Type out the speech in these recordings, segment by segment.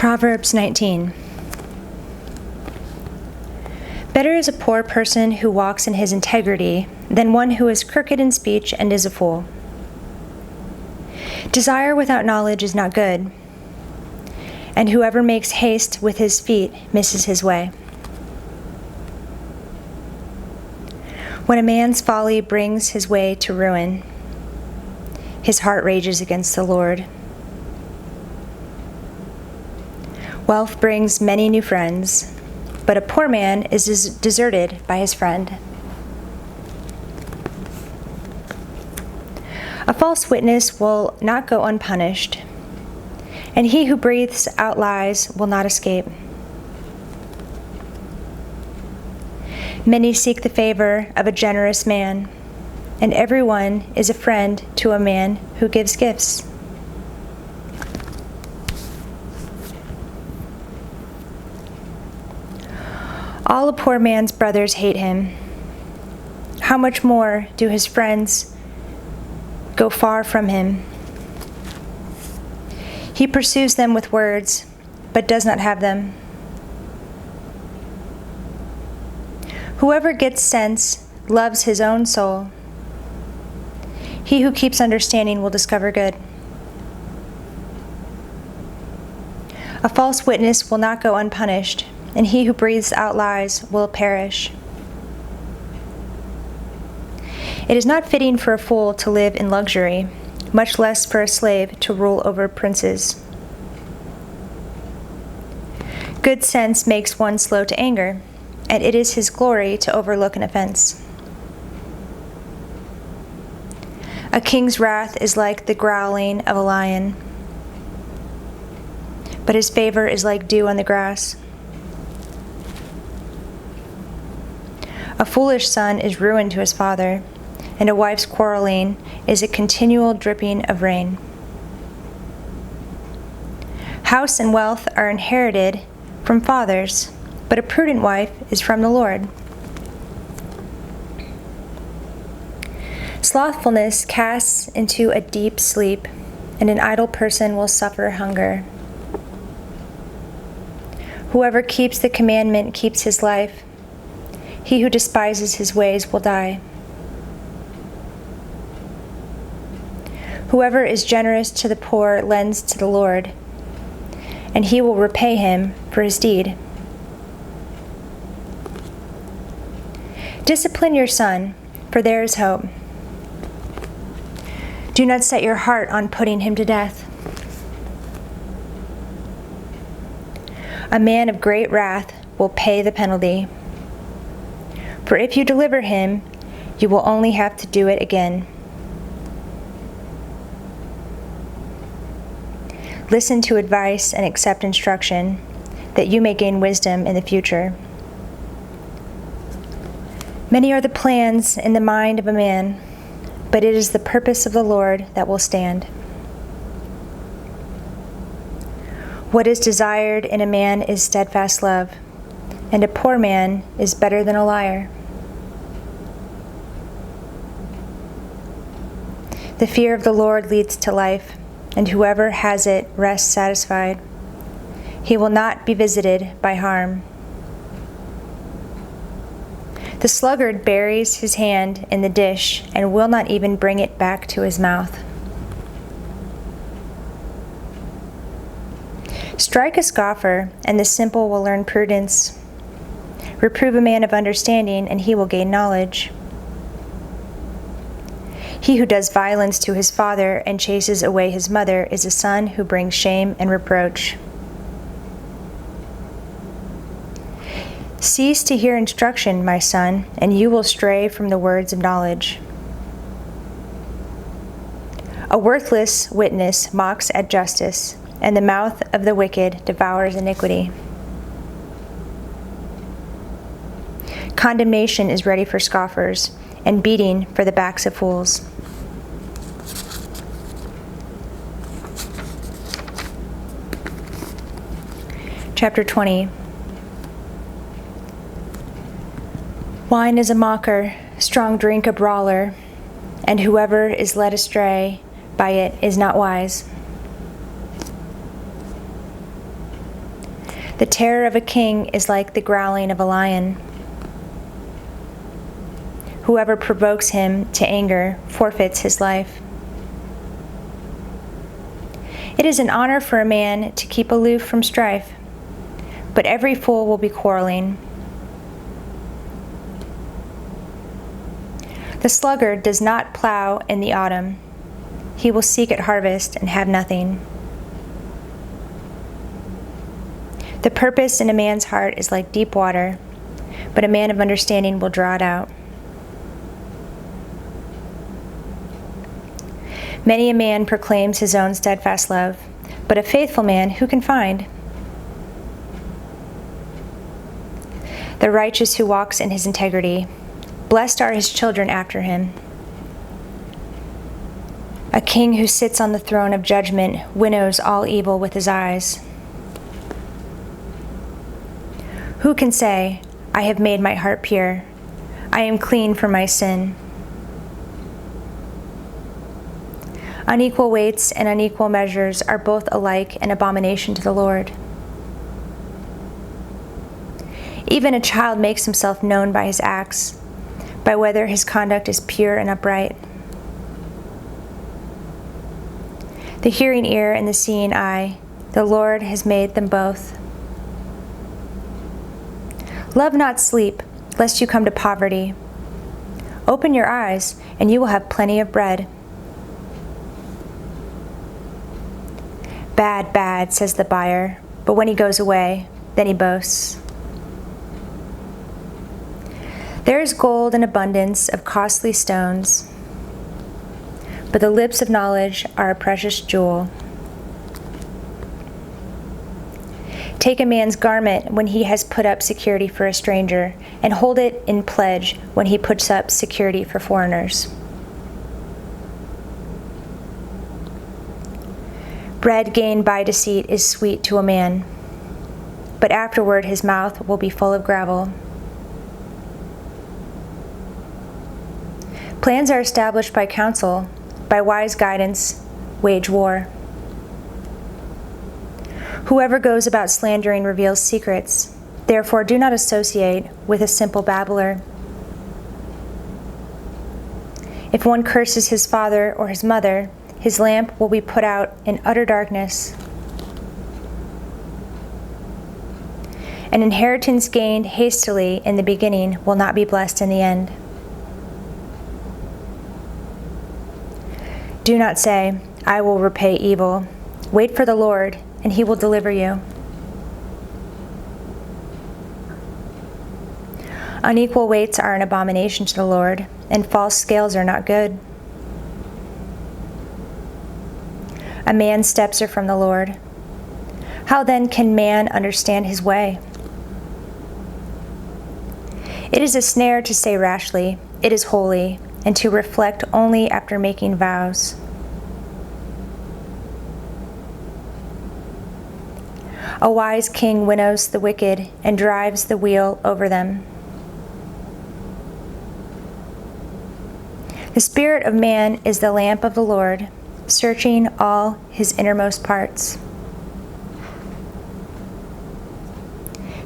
Proverbs 19. Better is a poor person who walks in his integrity than one who is crooked in speech and is a fool. Desire without knowledge is not good, and whoever makes haste with his feet misses his way. When a man's folly brings his way to ruin, his heart rages against the Lord. Wealth brings many new friends, but a poor man is deserted by his friend. A false witness will not go unpunished, and he who breathes out lies will not escape. Many seek the favor of a generous man, and everyone is a friend to a man who gives gifts. All a poor man's brothers hate him. How much more do his friends go far from him? He pursues them with words, but does not have them. Whoever gets sense loves his own soul. He who keeps understanding will discover good. A false witness will not go unpunished, and he who breathes out lies will perish. It is not fitting for a fool to live in luxury, much less for a slave to rule over princes. Good sense makes one slow to anger, and it is his glory to overlook an offense. A king's wrath is like the growling of a lion, but his favor is like dew on the grass. A foolish son is ruin to his father, and a wife's quarreling is a continual dripping of rain. House and wealth are inherited from fathers, but a prudent wife is from the Lord. Slothfulness casts into a deep sleep, and an idle person will suffer hunger. Whoever keeps the commandment keeps his life. He who despises his ways will die. Whoever is generous to the poor lends to the Lord, and he will repay him for his deed. Discipline your son, for there is hope. Do not set your heart on putting him to death. A man of great wrath will pay the penalty. For if you deliver him, you will only have to do it again. Listen to advice and accept instruction, that you may gain wisdom in the future. Many are the plans in the mind of a man, but it is the purpose of the Lord that will stand. What is desired in a man is steadfast love, and a poor man is better than a liar. The fear of the Lord leads to life, and whoever has it rests satisfied. He will not be visited by harm. The sluggard buries his hand in the dish and will not even bring it back to his mouth. Strike a scoffer, and the simple will learn prudence. Reprove a man of understanding, and he will gain knowledge. He who does violence to his father and chases away his mother is a son who brings shame and reproach. Cease to hear instruction, my son, and you will stray from the words of knowledge. A worthless witness mocks at justice, and the mouth of the wicked devours iniquity. Condemnation is ready for scoffers, and beating for the backs of fools. Chapter 20. Wine is a mocker, strong drink a brawler, and whoever is led astray by it is not wise. The terror of a king is like the growling of a lion. Whoever provokes him to anger forfeits his life. It is an honor for a man to keep aloof from strife, but every fool will be quarreling. The sluggard does not plow in the autumn. He will seek at harvest and have nothing. The purpose in a man's heart is like deep water, but a man of understanding will draw it out. Many a man proclaims his own steadfast love, but a faithful man who can find? The righteous who walks in his integrity, blessed are his children after him. A king who sits on the throne of judgment winnows all evil with his eyes. Who can say, I have made my heart pure, I am clean from my sin? Unequal weights and unequal measures are both alike an abomination to the Lord. Even a child makes himself known by his acts, by whether his conduct is pure and upright. The hearing ear and the seeing eye, the Lord has made them both. Love not sleep, lest you come to poverty. Open your eyes, and you will have plenty of bread. Bad, bad, says the buyer, but when he goes away, then he boasts. There is gold in abundance of costly stones, but the lips of knowledge are a precious jewel. Take a man's garment when he has put up security for a stranger, and hold it in pledge when he puts up security for foreigners. Bread gained by deceit is sweet to a man, but afterward his mouth will be full of gravel. Plans are established by counsel, by wise guidance, wage war. Whoever goes about slandering reveals secrets. Therefore, do not associate with a simple babbler. If one curses his father or his mother, his lamp will be put out in utter darkness. An inheritance gained hastily in the beginning will not be blessed in the end. Do not say, I will repay evil. Wait for the Lord, and he will deliver you. Unequal weights are an abomination to the Lord, and false scales are not good. A man's steps are from the Lord. How then can man understand his way? It is a snare to say rashly, it is holy, and to reflect only after making vows. A wise king winnows the wicked and drives the wheel over them. The spirit of man is the lamp of the Lord, searching all his innermost parts.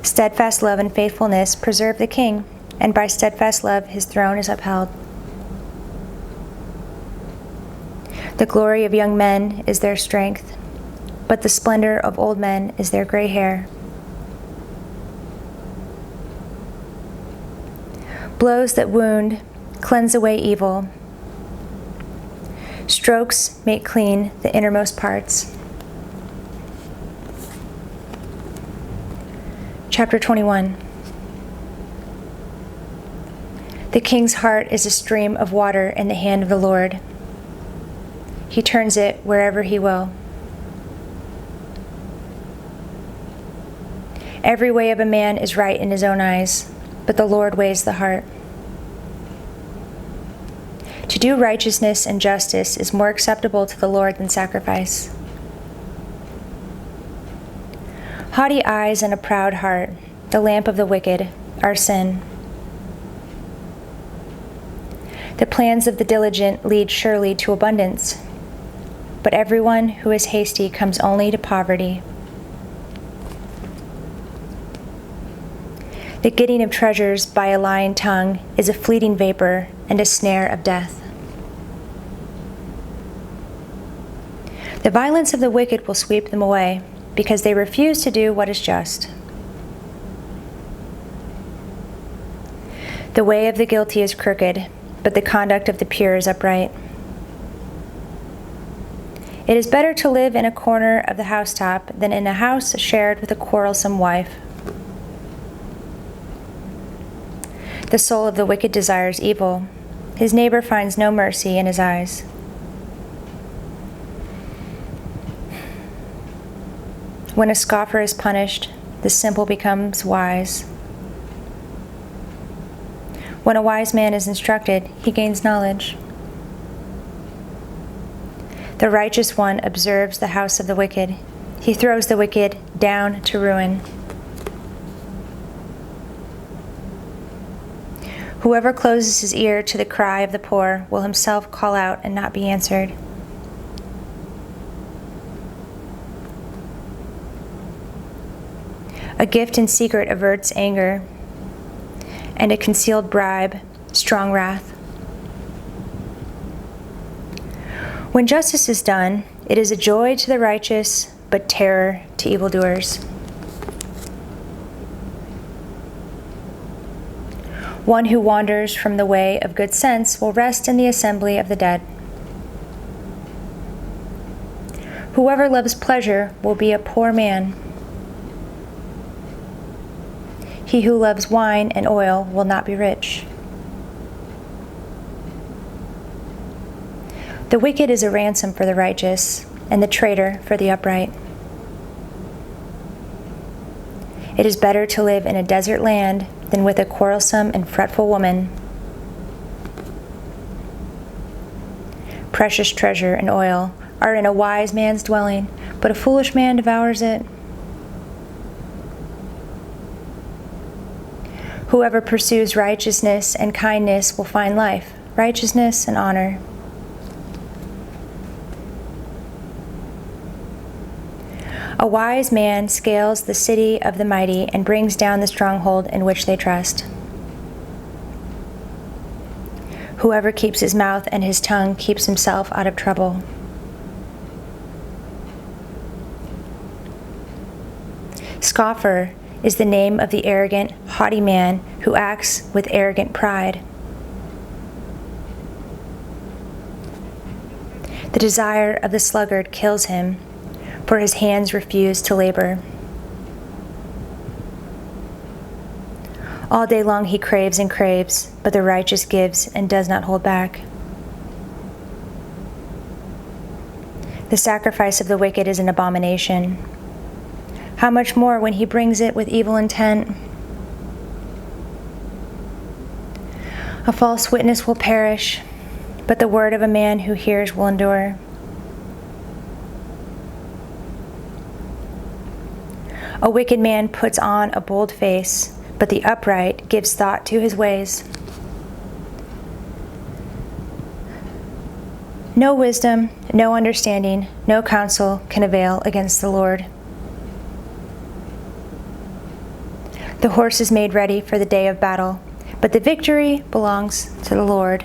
Steadfast love and faithfulness preserve the king, and by steadfast love his throne is upheld. The glory of young men is their strength, but the splendor of old men is their gray hair. Blows that wound cleanse away evil. Strokes make clean the innermost parts. Chapter 21. The king's heart is a stream of water in the hand of the Lord. He turns it wherever he will. Every way of a man is right in his own eyes, but the Lord weighs the heart. To do righteousness and justice is more acceptable to the Lord than sacrifice. Haughty eyes and a proud heart, the lamp of the wicked, are sin. The plans of the diligent lead surely to abundance, but everyone who is hasty comes only to poverty. The getting of treasures by a lying tongue is a fleeting vapor and a snare of death. The violence of the wicked will sweep them away, because they refuse to do what is just. The way of the guilty is crooked, but the conduct of the pure is upright. It is better to live in a corner of the housetop than in a house shared with a quarrelsome wife. The soul of the wicked desires evil. His neighbor finds no mercy in his eyes. When a scoffer is punished, the simple becomes wise. When a wise man is instructed, he gains knowledge. The righteous one observes the house of the wicked. He throws the wicked down to ruin. Whoever closes his ear to the cry of the poor will himself call out and not be answered. A gift in secret averts anger, and a concealed bribe, strong wrath. When justice is done, it is a joy to the righteous, but terror to evildoers. One who wanders from the way of good sense will rest in the assembly of the dead. Whoever loves pleasure will be a poor man. He who loves wine and oil will not be rich. The wicked is a ransom for the righteous, and the traitor for the upright. It is better to live in a desert land than with a quarrelsome and fretful woman. Precious treasure and oil are in a wise man's dwelling, but a foolish man devours it. Whoever pursues righteousness and kindness will find life, righteousness and honor. A wise man scales the city of the mighty and brings down the stronghold in which they trust. Whoever keeps his mouth and his tongue keeps himself out of trouble. Scoffer is the name of the arrogant, haughty man who acts with arrogant pride. The desire of the sluggard kills him, for his hands refuse to labor. All day long he craves and craves, but the righteous gives and does not hold back. The sacrifice of the wicked is an abomination. How much more when he brings it with evil intent? A false witness will perish, but the word of a man who hears will endure. A wicked man puts on a bold face, but the upright gives thought to his ways. No wisdom, no understanding, no counsel can avail against the Lord. The horse is made ready for the day of battle, but the victory belongs to the Lord.